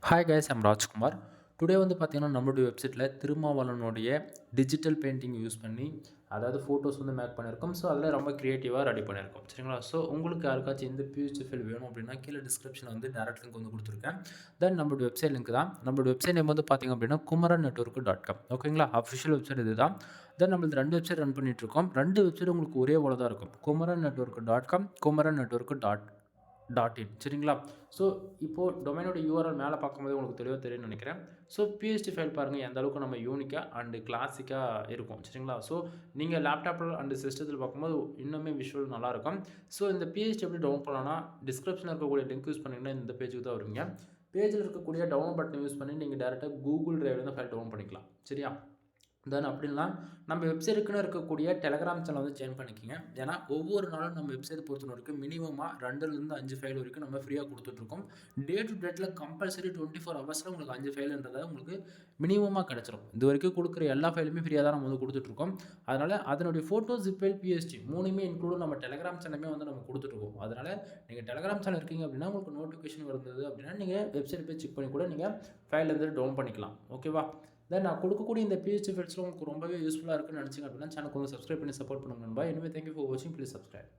Hi guys, I'm Rajkumar. Today வந்து பார்த்தீங்கன்னா, நம்மளுடைய வெப்சைட்டில் திருமாவளவனுடைய டிஜிட்டல் பெயிண்டிங் யூஸ் பண்ணி, அதாவது ஃபோட்டோஸ் வந்து மேக் பண்ணியிருக்கோம். ஸோ, அதில் ரொம்ப க்ரியேட்டிவாக ரெடி பண்ணியிருக்கோம். சரிங்களா? ஸோ, உங்களுக்கு யாருக்காச்சும் இந்த பிஹெச்டி ஃபைல் வேணும் அப்படின்னா, கீழே டிஸ்கிரிப்ஷனில் வந்து டேரக்ட் லிங்க் வந்து கொடுத்துருக்கேன். தென் நம்மளுடைய வெப்சைட் லிங்க் தான். நம்மளுடைய வெப்சைட் நேம் வந்து பார்த்தீங்க அப்படின்னா, kumaranetwork.com. ஓகேங்களா? அஃபிஷியல் வெப்சைட் இது தான். தென் நம்மளுக்கு 2 வெப்சைட் ரன் பண்ணிட்டுருக்கோம். 2 வெப்சைட் உங்களுக்கு ஒரே போல தான் இருக்கும். kumaranetwork.com, kumaranetwork.in. சரிங்களா? ஸோ, இப்போது டொமைனோட யூஆர்எல் மேலே பார்க்கும்போது உங்களுக்கு தெளிவாக தெரியும்னு நினைக்கிறேன். ஸோ, பிஹெச்டி ஃபைல் பாருங்கள் எந்த அளவுக்கு நம்ம யூனிக்காக அண்டு கிளாசிக்காக இருக்கும். சரிங்களா? ஸோ, நீங்கள் லேப்டாப்பில் அண்டு சிஸ்டத்தில் பார்க்கும்போது இன்னுமே விஷுவல் நல்லாயிருக்கும். ஸோ, இந்த பிஹெச்டி எப்படி டவுன் பண்ணலாம்னா, டிஸ்கிரிப்ஷனில் இருக்கக்கூடிய லிங்க் யூஸ் பண்ணிங்கன்னா இந்த பேஜுக்கு தான் வருவீங்க. பேஜில் இருக்கக்கூடிய டவுன் பட்டனை யூஸ் பண்ணி நீங்கள் டேரெக்டாக கூகுள் டிரைவ்லேருந்து ஃபைல் டவுன் பண்ணிக்கலாம். சரியா? தென் அப்படின்னா நம்ம வெப்சைட்டுக்குன்னு இருக்கக்கூடிய டெலகிராம் சேனல் வந்து ஜாயின் பண்ணிக்கோங்க. ஏன்னா ஒவ்வொரு நாளும் நம்ம வெப்சைட் பொறுத்த வரைக்கும் மினிமமாக 2லேருந்து 5 ஃபைல் வரைக்கும் நம்ம ஃப்ரீயாக கொடுத்துட்ருக்கோம். டே டு டேட்டில் கம்பல்சரி 24 ஹவர்ஸில் உங்களுக்கு 5 ஃபைலுன்றதை உங்களுக்கு மினிமமாக கிடச்சிரும். இது வரைக்கும் கொடுக்குற எல்லா ஃபைலுமே ஃப்ரீயாக தான் நம்ம வந்து கொடுத்துட்ருக்கோம். அதனால் அதனுடைய ஃபோட்டோ, ஜிப் ஃபைல், பிஎஸ்டி 3மே இன்க்ளூட் நம்ம டெலகிராம் சேனலுமே வந்து நம்ம கொடுத்துட்ருக்கோம். அதனால் நீங்கள் டெலகிராம் சேனல் இருக்கீங்க அப்படின்னா உங்களுக்கு நோட்டிஃபிகேஷன் வருது அப்படின்னா நீங்கள் வெப்சைட் போய் செக் பண்ணி கூட நீங்கள் ஃபைல் வந்து டவுன் பண்ணிக்கலாம். ஓகேவா? தென் நான் கொடுக்கக்கூடிய இந்த பிஹெச்டி ஃபைல்ஸ்லாம் உங்களுக்கு ரொம்பவே யூஸ்ஃபுல்லாக இருக்குன்னு நினச்சிங்க அப்படின்னா சேனலுக்கு வந்து சப்ஸ்கிரைப் பண்ணி சப்போர்ட் பண்ணுங்க நண்பா. எனவே தேங்க்யூ ஃபார் வாட்சிங். Please subscribe.